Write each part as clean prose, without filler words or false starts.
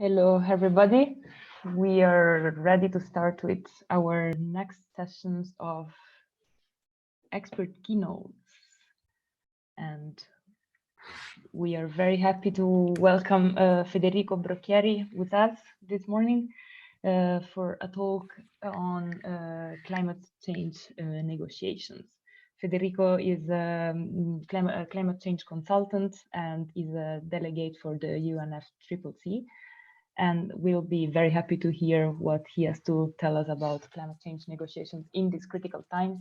Hello, everybody. We are ready to start with our next sessions of expert keynotes. And we are very happy to welcome Federico Brocchieri with us this morning for a talk on climate change negotiations. Federico is a climate change consultant and is a delegate for the UNFCCC. And we'll be very happy to hear what he has to tell us about climate change negotiations in these critical times.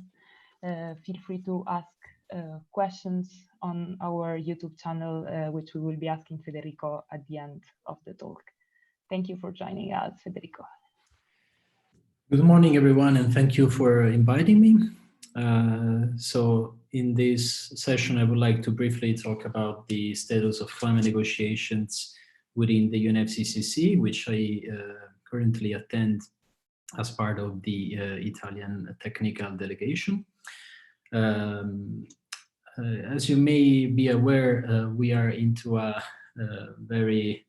Feel free to ask questions on our YouTube channel, which we will be asking Federico at the end of the talk. Thank you for joining us, Federico. Good morning, everyone, and thank you for inviting me. So in this session, I would like to briefly talk about the status of climate negotiations within the UNFCCC, which I currently attend as part of the Italian technical delegation. As you may be aware, we are into a very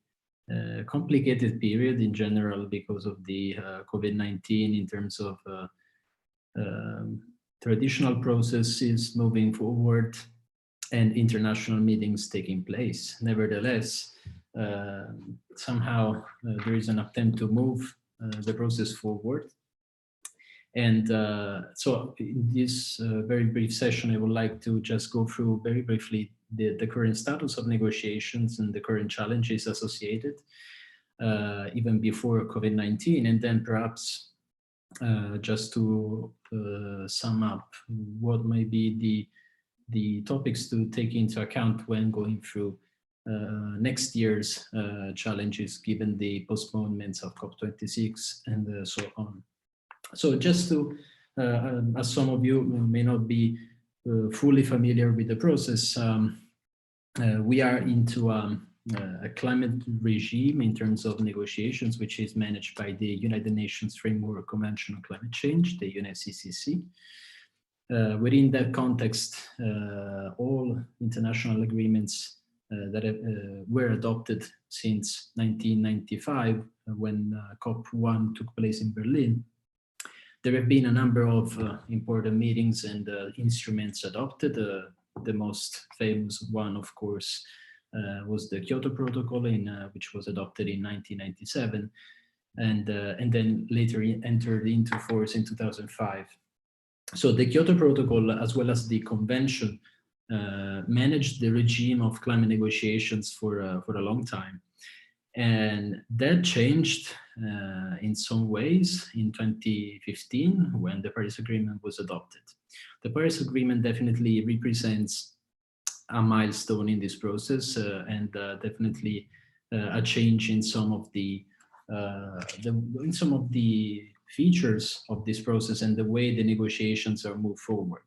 complicated period in general because of the COVID-19 in terms of traditional processes moving forward and international meetings taking place. Nevertheless, somehow there is an attempt to move the process forward. And so in this very brief session, I would like to just go through very briefly the current status of negotiations and the current challenges associated, even before COVID-19, and then perhaps just to sum up what might be the topics to take into account when going through next year's challenges, given the postponements of COP26 and so on. So just to, as some of you may not be fully familiar with the process, we are into a climate regime in terms of negotiations, which is managed by the United Nations Framework Convention on Climate Change, the UNFCCC. Within that context, all international agreements that were adopted since 1995, when COP1 took place in Berlin, there have been a number of important meetings and instruments adopted. The most famous one, of course, was the Kyoto Protocol, which was adopted in 1997, and then later entered into force in 2005. So the Kyoto Protocol, as well as the Convention, managed the regime of climate negotiations for a long time. And that changed in some ways in 2015 when the Paris Agreement was adopted. The Paris Agreement definitely represents a milestone in this process and definitely a change in some of the features of this process and the way the negotiations are moved forward.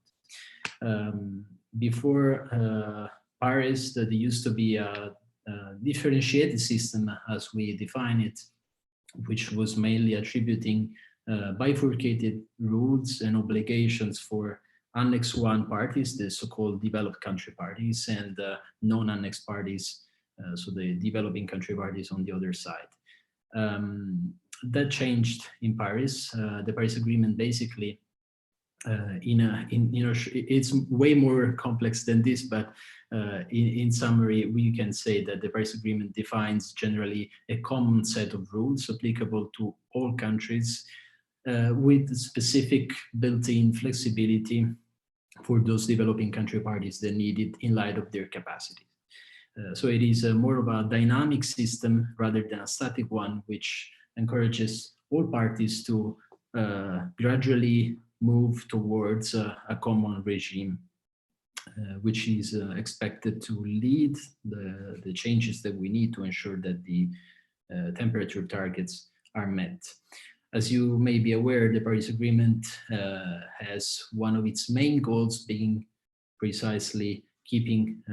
Before Paris, there used to be a differentiated system as we define it, which was mainly attributing bifurcated rules and obligations for Annex 1 parties, the so-called developed country parties, and non-annex parties, so the developing country parties on the other side. That changed in Paris. The Paris Agreement basically, it's way more complex than this, but in summary, we can say that the Paris Agreement defines generally a common set of rules applicable to all countries with specific built-in flexibility for those developing country parties that need it in light of their capacity. So it is more of a dynamic system rather than a static one, which encourages all parties to gradually move towards a common regime, which is expected to lead the changes that we need to ensure that the temperature targets are met. As you may be aware, the Paris Agreement has one of its main goals being precisely keeping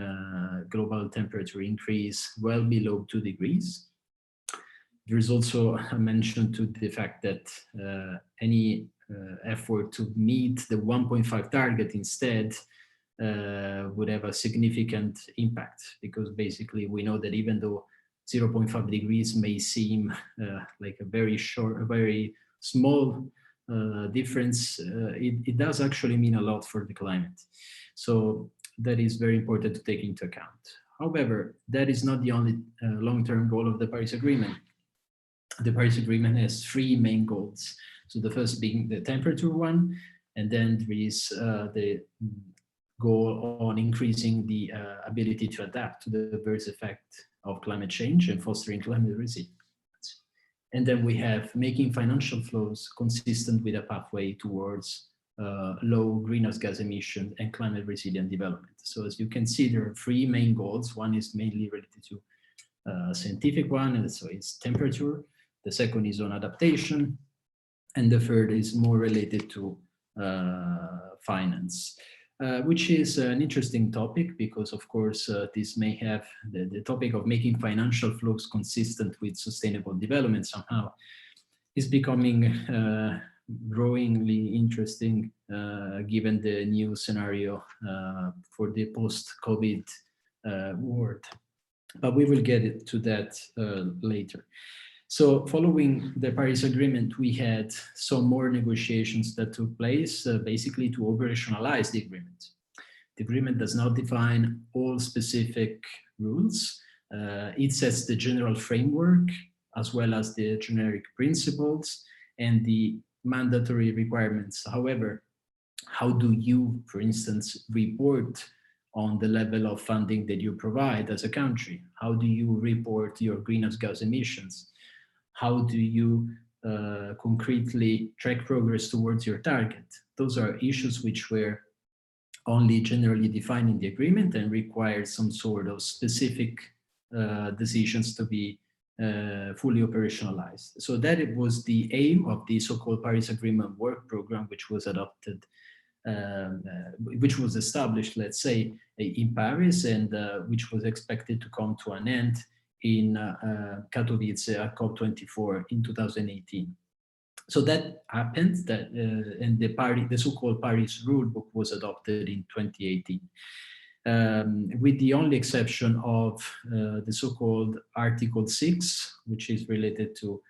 global temperature increase well below 2 degrees. There is also a mention to the fact that any effort to meet the 1.5 target instead would have a significant impact, because basically we know that even though 0.5 degrees may seem like a very small difference. It does actually mean a lot for the climate. So that is very important to take into account. However, that is not the only long-term goal of the Paris Agreement. The Paris Agreement has three main goals. So the first being the temperature one, and then there is the goal on increasing the ability to adapt to the adverse effect of climate change and fostering climate resilience. And then we have making financial flows consistent with a pathway towards low greenhouse gas emission and climate resilient development. So as you can see, there are three main goals. One is mainly related to scientific one, and so it's temperature. The second is on adaptation, and the third is more related to finance, which is an interesting topic because, of course, this may have the topic of making financial flows consistent with sustainable development somehow is becoming growingly interesting given the new scenario for the post-COVID world. But we will get to that later. So following the Paris Agreement, we had some more negotiations that took place basically to operationalize the agreement. The agreement does not define all specific rules. It sets the general framework as well as the generic principles and the mandatory requirements. However, how do you, for instance, report on the level of funding that you provide as a country? How do you report your greenhouse gas emissions? How do you concretely track progress towards your target? Those are issues which were only generally defined in the agreement and required some sort of specific decisions to be fully operationalized. So that it was the aim of the so-called Paris Agreement work program, which was adopted, which was established, let's say, in Paris, and which was expected to come to an end in Katowice at COP24 in 2018. So that happened, and the so-called Paris Rulebook was adopted in 2018. With the only exception of the so-called Article 6, which is related to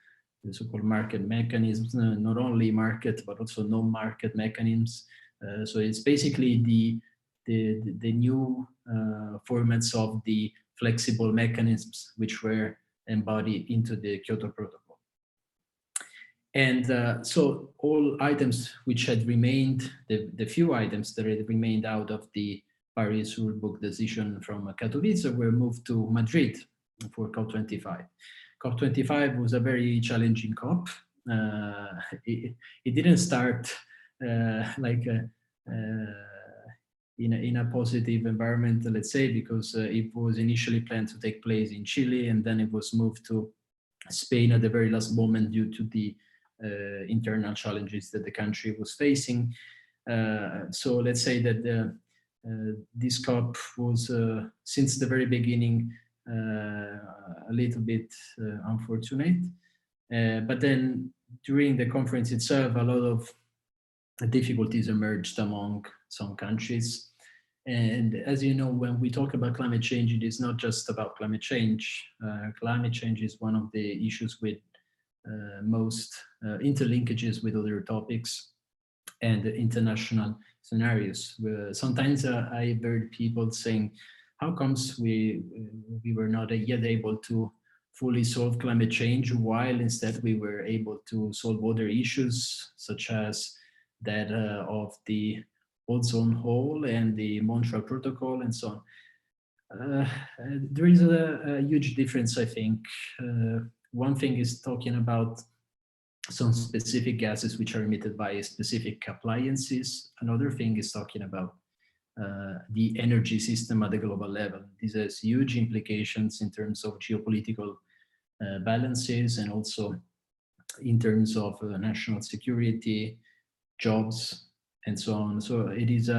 the so-called market mechanisms, not only market, but also non-market mechanisms. So it's basically the new formats of the flexible mechanisms which were embodied into the Kyoto Protocol. And so all items which had remained, the few items that had remained out of the Paris Rulebook decision from Katowice were moved to Madrid for COP25. COP25 was a very challenging COP. It didn't start in a positive environment, let's say, because it was initially planned to take place in Chile, and then it was moved to Spain at the very last moment due to the internal challenges that the country was facing. So let's say that this COP was, since the very beginning, a little bit unfortunate. But then during the conference itself, a lot of difficulties emerged among some countries. And as you know, when we talk about climate change, it is not just about climate change. Climate change is one of the issues with most interlinkages with other topics and international scenarios. Sometimes I've heard people saying, how comes we were not yet able to fully solve climate change, while instead we were able to solve other issues, such as that of the ozone hole and the Montreal Protocol and so on. There is a huge difference, I think. One thing is talking about some specific gases which are emitted by specific appliances. Another thing is talking about the energy system at the global level. This has huge implications in terms of geopolitical balances and also in terms of national security, jobs, and so on. So it is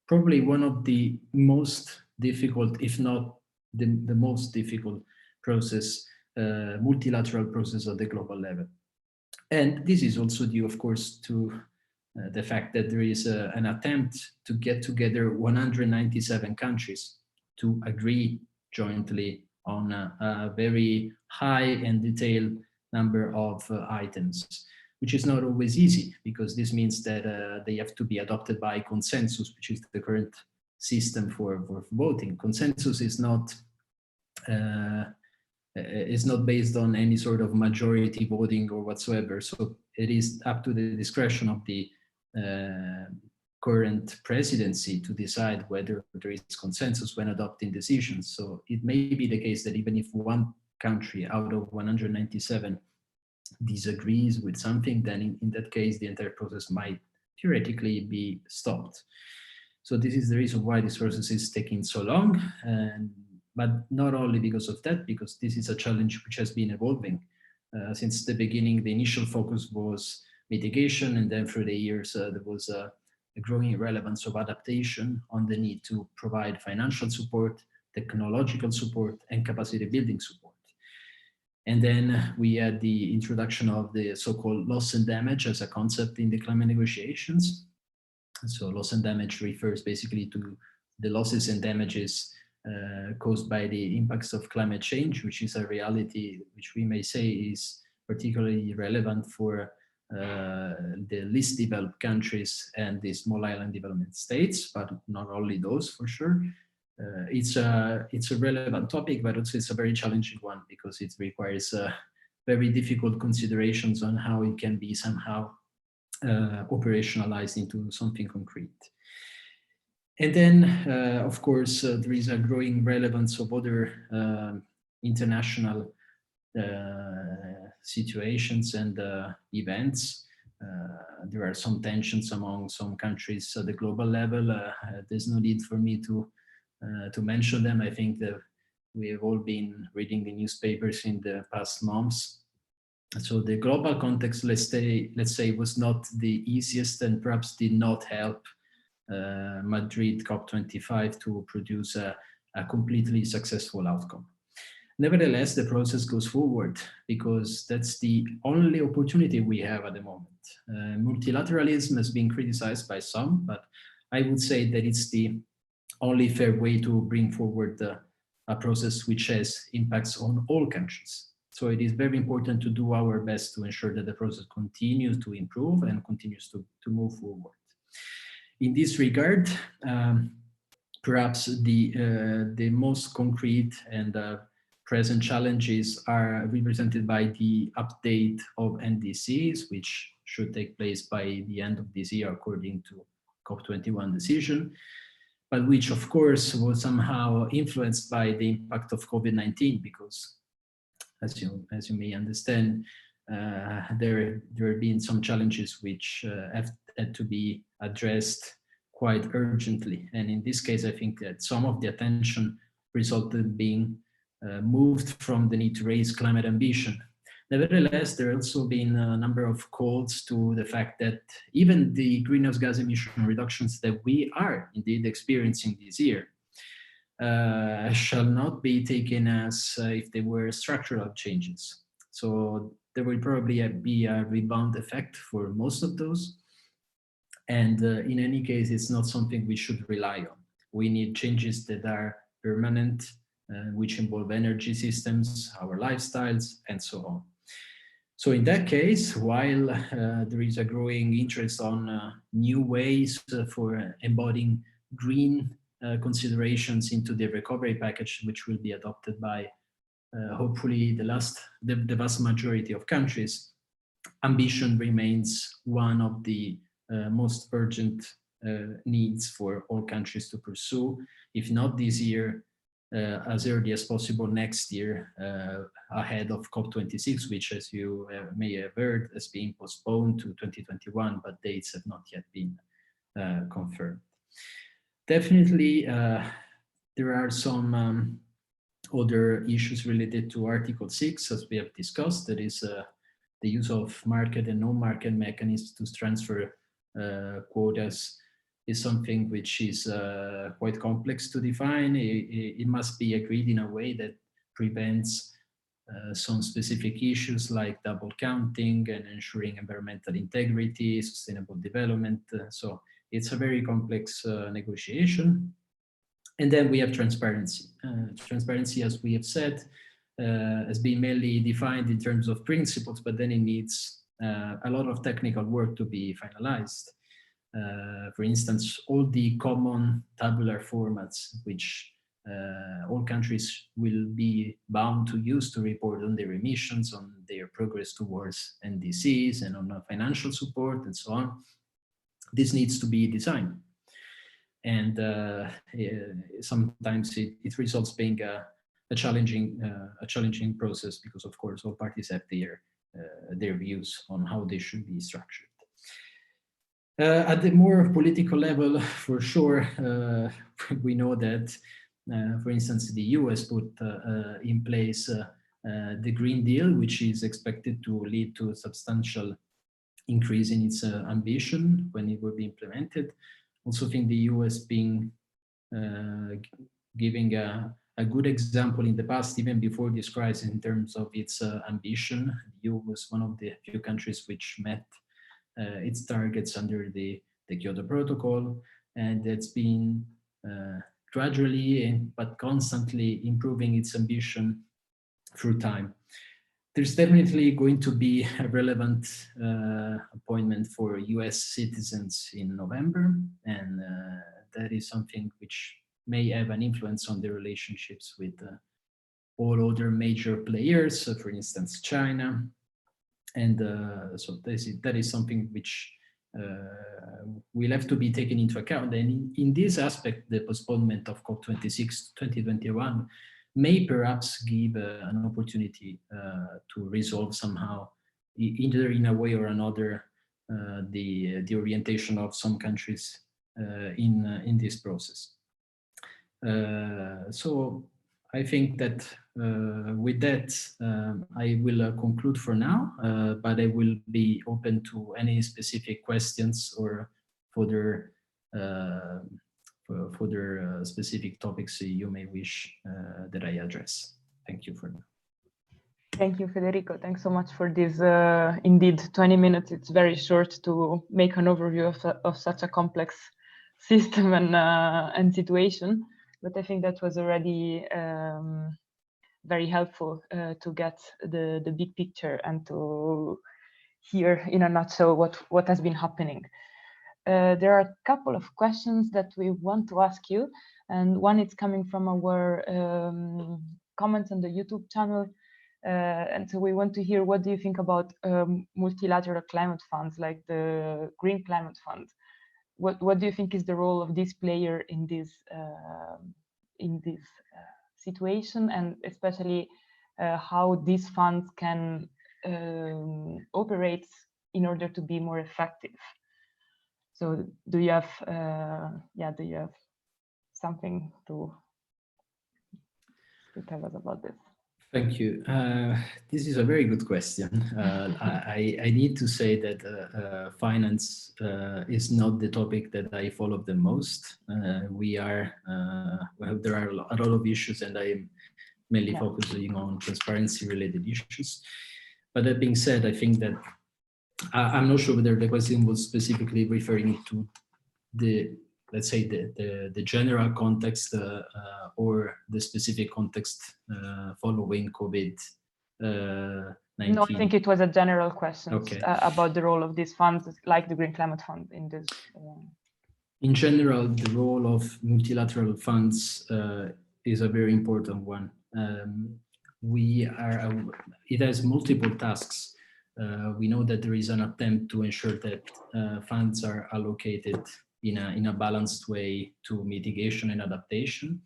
probably one of the most difficult, if not the most difficult process, multilateral process at the global level. And this is also due, of course, to the fact that there is an attempt to get together 197 countries to agree jointly on a very high and detailed number of items, which is not always easy, because this means that they have to be adopted by consensus, which is the current system for voting. Consensus is not based on any sort of majority voting or whatsoever. So it is up to the discretion of the current presidency to decide whether there is consensus when adopting decisions. So it may be the case that even if one country out of 197 disagrees with something, then in that case, the entire process might theoretically be stopped. So this is the reason why this process is taking so long, but not only because of that, because this is a challenge which has been evolving. Since the beginning, the initial focus was mitigation, and then through the years, there was a growing relevance of adaptation on the need to provide financial support, technological support, and capacity building support. And then we had the introduction of the so-called loss and damage as a concept in the climate negotiations. So loss and damage refers basically to the losses and damages caused by the impacts of climate change, which is a reality which we may say is particularly relevant for the least developed countries and the small island development states, but not only those for sure. It's a relevant topic, but also it's a very challenging one, because it requires very difficult considerations on how it can be somehow operationalized into something concrete. And then, of course, there is a growing relevance of other international situations and events. There are some tensions among some countries at the global level. There's no need for me to mention them. I think that we have all been reading the newspapers in the past months. So the global context, let's say, was not the easiest, and perhaps did not help Madrid COP25 to produce a completely successful outcome. Nevertheless, the process goes forward, because that's the only opportunity we have at the moment. Multilateralism has been criticized by some, but I would say that it's the only fair way to bring forward a process which has impacts on all countries. So it is very important to do our best to ensure that the process continues to improve and continues to move forward. In this regard, perhaps the most concrete and present challenges are represented by the update of NDCs, which should take place by the end of this year according to COP21 decision, but which of course was somehow influenced by the impact of COVID-19, because as you may understand, there have been some challenges which have had to be addressed quite urgently. And in this case, I think that some of the attention resulted in being moved from the need to raise climate ambition. Nevertheless, there have also been a number of calls to the fact that even the greenhouse gas emission reductions that we are indeed experiencing this year shall not be taken as if they were structural changes. So there will probably be a rebound effect for most of those. And in any case, it's not something we should rely on. We need changes that are permanent, which involve energy systems, our lifestyles, and so on. So in that case, while there is a growing interest on new ways for embodying green considerations into the recovery package, which will be adopted by hopefully the vast majority of countries, ambition remains one of the most urgent needs for all countries to pursue, if not this year, as early as possible next year, ahead of COP26, which, as you may have heard, has been postponed to 2021, but dates have not yet been confirmed. Definitely, there are some other issues related to Article 6, as we have discussed. That is the use of market and non-market mechanisms to transfer quotas is something which is quite complex to define. It must be agreed in a way that prevents some specific issues like double counting and ensuring environmental integrity, sustainable development. So it's a very complex negotiation. And then we have transparency. Transparency, as we have said, has been mainly defined in terms of principles, but then it needs a lot of technical work to be finalized. For instance, all the common tabular formats which all countries will be bound to use to report on their emissions, on their progress towards NDCs, and on financial support and so on. This needs to be designed. And sometimes it results being a challenging process, because of course all parties have their views on how they should be structured. At the more political level, for sure, we know that, for instance, the US put in place the Green Deal, which is expected to lead to a substantial increase in its ambition when it will be implemented. Also think the US being giving a good example in the past, even before this crisis, in terms of its ambition. The EU was one of the few countries which met its targets under the Kyoto Protocol, and it's been gradually but constantly improving its ambition through time. There's definitely going to be a relevant appointment for US citizens in November, and that is something which may have an influence on the relationships with all other major players, for instance, China. And so that is something which will have to be taken into account. And in this aspect, the postponement of COP26 2021 may perhaps give an opportunity to resolve somehow, either in a way or another, the orientation of some countries in this process. So I think that with that, I will conclude for now, but I will be open to any specific questions or further specific topics you may wish that I address. Thank you for now. Thank you, Federico. Thanks so much for this. Indeed, 20 minutes, it's very short to make an overview of such a complex system and situation. But I think that was already very helpful to get the big picture and to hear in a nutshell what has been happening. There are a couple of questions that we want to ask you, and one is coming from our comments on the YouTube channel. And so we want to hear, what do you think about multilateral climate funds like the Green Climate Fund? What do you think is the role of this player in this situation, and especially how these funds can operate in order to be more effective? So do you have something to tell us about this? Thank you. This is a very good question. I need to say that finance is not the topic that I follow the most. There are a lot of issues, and I am mainly focusing on transparency-related issues. But that being said, I think that I'm not sure whether the question was specifically referring to the, let's say, the general context or the specific context following COVID-19. No, I think it was a general question. Okay. About the role of these funds, like the Green Climate Fund, in this. In general, the role of multilateral funds is a very important one. It has multiple tasks. We know that there is an attempt to ensure that funds are allocated in a balanced way to mitigation and adaptation,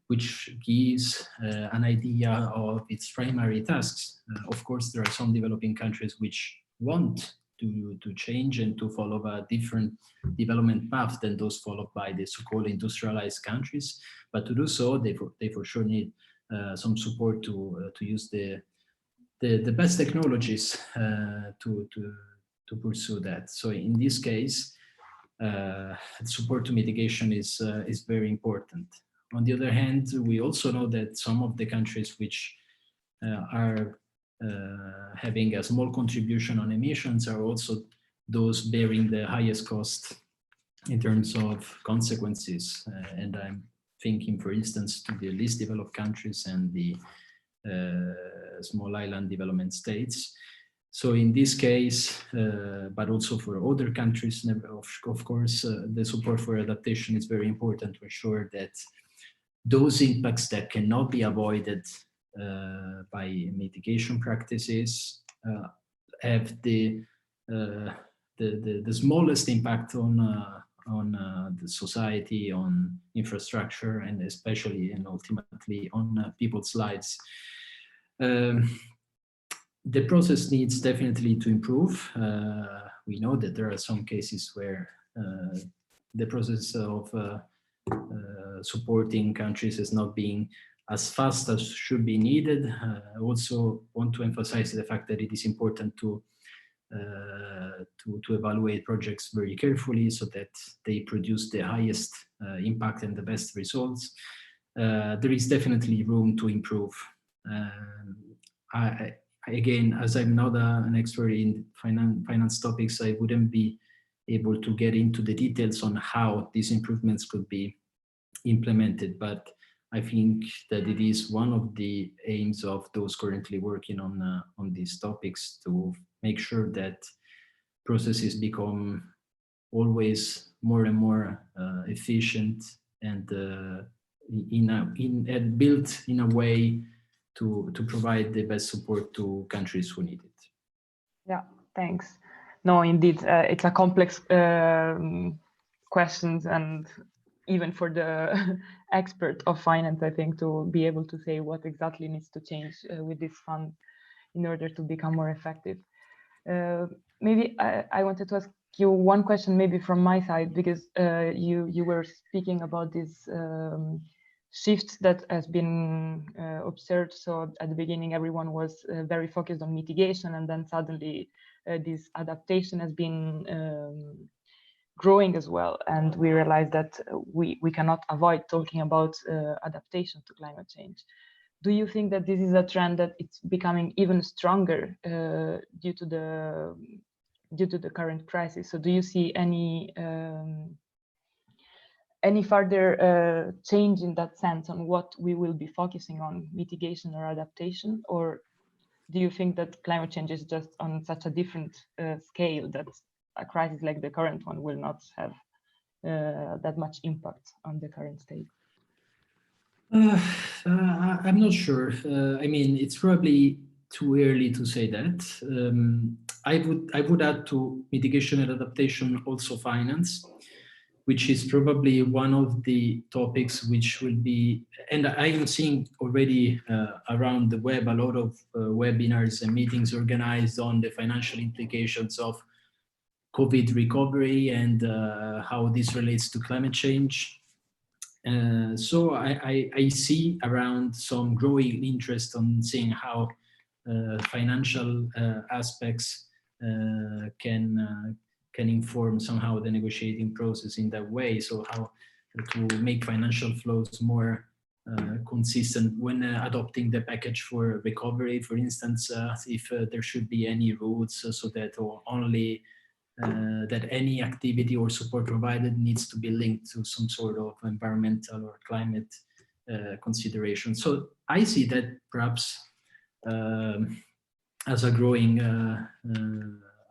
which gives an idea of its primary tasks. Of course, there are some developing countries which want to change and to follow a different development path than those followed by the so-called industrialized countries. But to do so, they for sure need some support to use the best technologies to pursue that. So in this case, support to mitigation is very important. On the other hand, we also know that some of the countries which are having a small contribution on emissions are also those bearing the highest cost in terms of consequences. And I'm thinking, for instance, to the least developed countries and the small island development states. So in this case, but also for other countries, of course, the support for adaptation is very important to ensure that those impacts that cannot be avoided by mitigation practices have the smallest impact on the society, on infrastructure, and especially and ultimately on people's lives. The process needs definitely to improve. We know that there are some cases where the process of supporting countries is not being as fast as should be needed. I also want to emphasize the fact that it is important to evaluate projects very carefully so that they produce the highest impact and the best results. There is definitely room to improve. Again, as I'm not an expert in finance topics, I wouldn't be able to get into the details on how these improvements could be implemented, but I think that it is one of the aims of those currently working on these topics to make sure that processes become always more and more efficient and built in a way to provide the best support to countries who need it. Yeah, thanks. No, indeed, it's a complex questions, and even for the expert of finance, I think, to be able to say what exactly needs to change with this fund in order to become more effective. Maybe I wanted to ask you one question, maybe from my side, because you were speaking about this shift that has been observed. So at the beginning, everyone was very focused on mitigation, and then suddenly this adaptation has been growing as well. And we realized that we cannot avoid talking about adaptation to climate change. Do you think that this is a trend that it's becoming even stronger due to the current crisis? So do you see any further change in that sense on what we will be focusing on, mitigation or adaptation? Or do you think that climate change is just on such a different scale that a crisis like the current one will not have that much impact on the current state? I'm not sure. I mean, it's probably too early to say that. I would add to mitigation and adaptation also finance, which is probably one of the topics which will be, and I am seeing already around the web a lot of webinars and meetings organized on the financial implications of COVID recovery and how this relates to climate change. So I see around some growing interest on seeing how financial aspects can inform somehow the negotiating process in that way. So how to make financial flows more consistent when adopting the package for recovery, for instance, if there should be any rules so that only that any activity or support provided needs to be linked to some sort of environmental or climate consideration. So I see that perhaps as a growing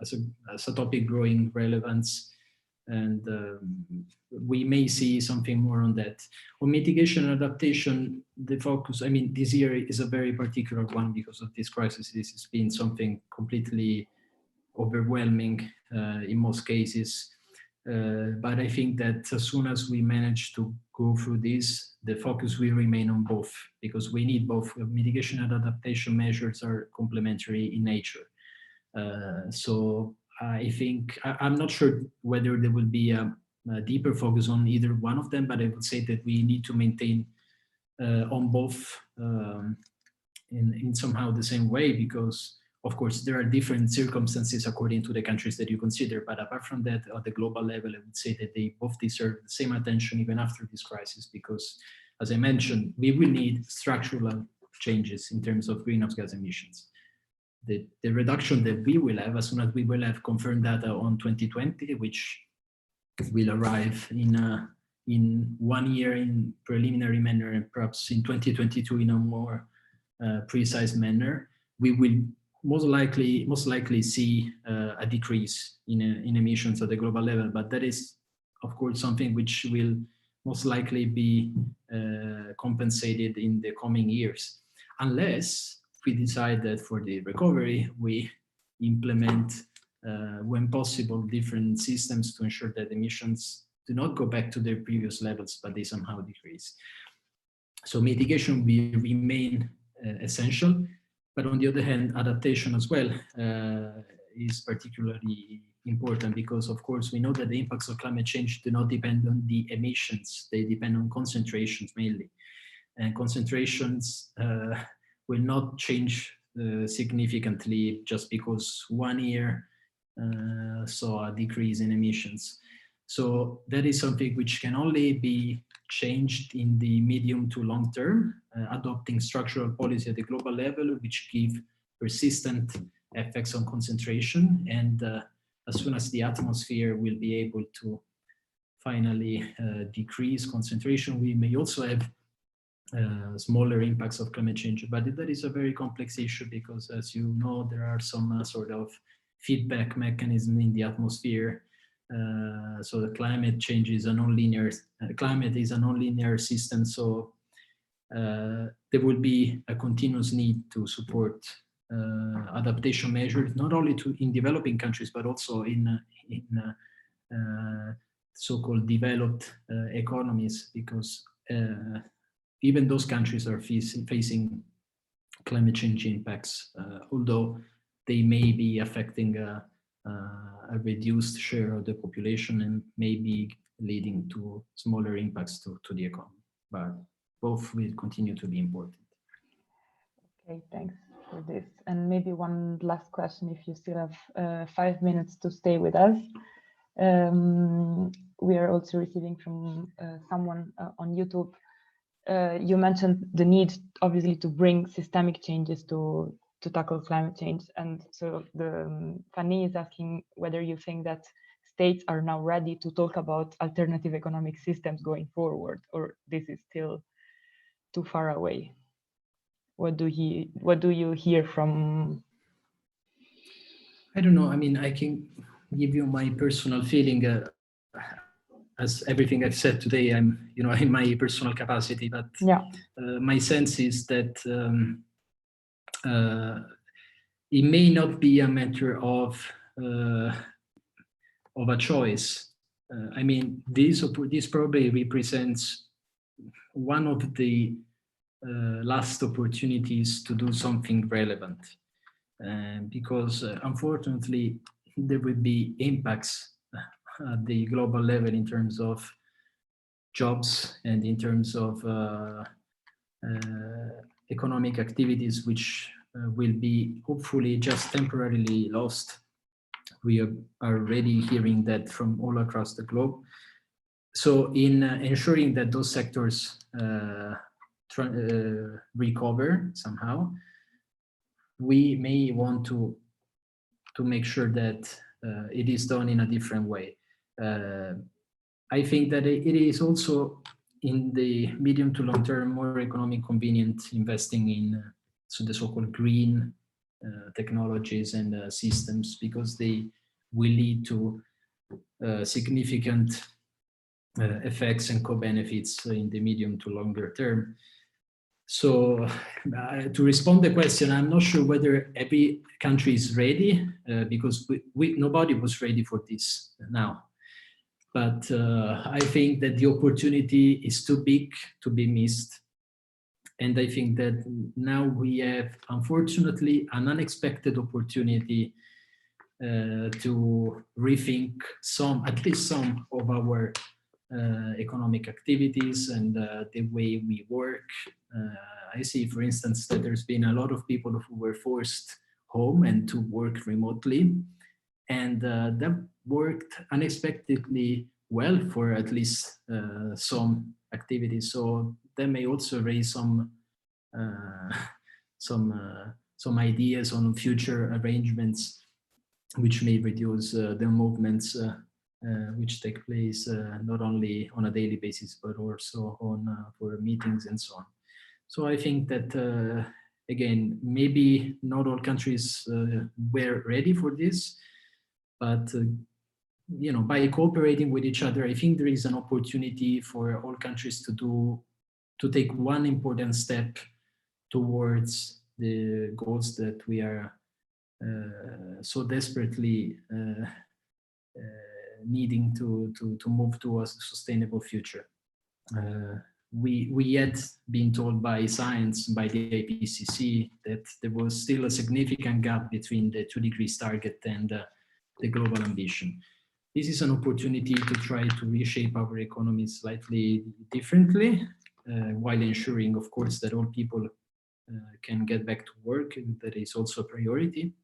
as a topic growing relevance, and we may see something more on that. On mitigation and adaptation, the focus, I mean, this year is a very particular one because of this crisis. This has been something completely overwhelming in most cases. But I think that as soon as we manage to go through this, the focus will remain on both, because we need both. Mitigation and adaptation measures are complementary in nature. So I think, I'm not sure whether there will be a deeper focus on either one of them, but I would say that we need to maintain on both in somehow the same way, because of course there are different circumstances according to the countries that you consider. But apart from that, at the global level, I would say that they both deserve the same attention even after this crisis, because as I mentioned, we will need structural changes in terms of greenhouse gas emissions. The reduction that we will have, as soon as we will have confirmed data on 2020, which will arrive in in 1 year in preliminary manner, and perhaps in 2022 in a more precise manner, we will most likely see a decrease in emissions at the global level. But that is, of course, something which will most likely be compensated in the coming years, unless we decide that for the recovery we implement, when possible, different systems to ensure that emissions do not go back to their previous levels, but they somehow decrease. So mitigation will remain essential, but on the other hand, adaptation as well is particularly important, because of course we know that the impacts of climate change do not depend on the emissions, they depend on concentrations mainly. And concentrations will not change significantly just because 1 year saw a decrease in emissions. So that is something which can only be changed in the medium to long term, adopting structural policy at the global level, which give persistent effects on concentration. And as soon as the atmosphere will be able to finally decrease concentration, we may also have smaller impacts of climate change. But that is a very complex issue, because as you know, there are some sort of feedback mechanism in the atmosphere. So the climate change is a non-linear, climate is a non-linear system. So there will be a continuous need to support adaptation measures, not only in developing countries, but also in so-called developed economies, because even those countries are facing climate change impacts, although they may be affecting a reduced share of the population and maybe leading to smaller impacts to the economy. But both will continue to be important. Okay, thanks for this. And maybe one last question, if you still have 5 minutes to stay with us. We are also receiving from someone on YouTube. You mentioned the need, obviously, to bring systemic changes to tackle climate change. And so Fanny is asking whether you think that states are now ready to talk about alternative economic systems going forward, or this is still too far away. What do you hear from? I don't know. I mean, I can give you my personal feeling. As everything I've said today, I'm, in my personal capacity, but yeah. My sense is that it may not be a matter of a choice. I mean, this probably represents one of the last opportunities to do something relevant, because unfortunately there will be impacts at the global level in terms of jobs and in terms of economic activities, which will be hopefully just temporarily lost. We are already hearing that from all across the globe. So in ensuring that those sectors recover somehow, we may want to make sure that it is done in a different way. I think that it is also in the medium to long term more economic convenient investing in the so-called green technologies and systems, because they will lead to significant effects and co-benefits in the medium to longer term. So to respond to the question, I'm not sure whether every country is ready, because nobody was ready for this now. But I think that the opportunity is too big to be missed. And I think that now we have, unfortunately, an unexpected opportunity to rethink at least some of our economic activities and the way we work. I see, for instance, that there's been a lot of people who were forced home and to work remotely. And that worked unexpectedly well for at least some activities. So that may also raise some ideas on future arrangements, which may reduce the movements which take place not only on a daily basis, but also on for meetings and so on. So I think that, again, maybe not all countries were ready for this, but by cooperating with each other, I think there is an opportunity for all countries to take one important step towards the goals that we are so desperately needing to move to a sustainable future. We had been told by science, by the IPCC, that there was still a significant gap between the 2 degrees target and the global ambition. This is an opportunity to try to reshape our economy slightly differently, while ensuring, of course, that all people can get back to work. That is also a priority.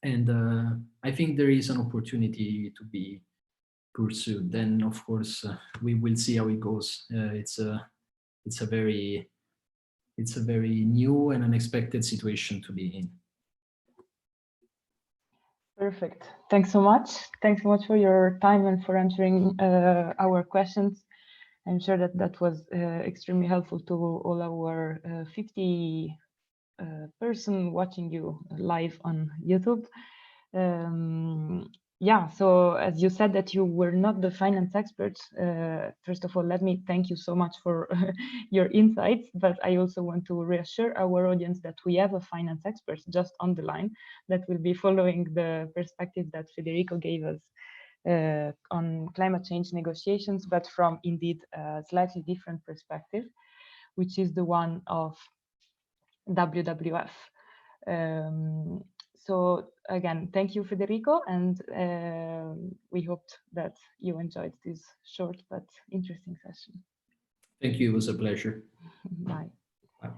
And I think there is an opportunity to be pursued. Then, of course, we will see how it goes. It's a very new and unexpected situation to be in. Perfect. Thanks so much. Thanks so much for your time and for answering our questions. I'm sure that that was extremely helpful to all our 50 person watching you live on YouTube. Yeah, so as you said that you were not the finance expert, first of all, let me thank you so much for your insights, but I also want to reassure our audience that we have a finance expert just on the line that will be following the perspective that Federico gave us on climate change negotiations, but from indeed a slightly different perspective, which is the one of WWF. So again, thank you, Federico, and we hoped that you enjoyed this short but interesting session. Thank you. It was a pleasure. Bye. Bye.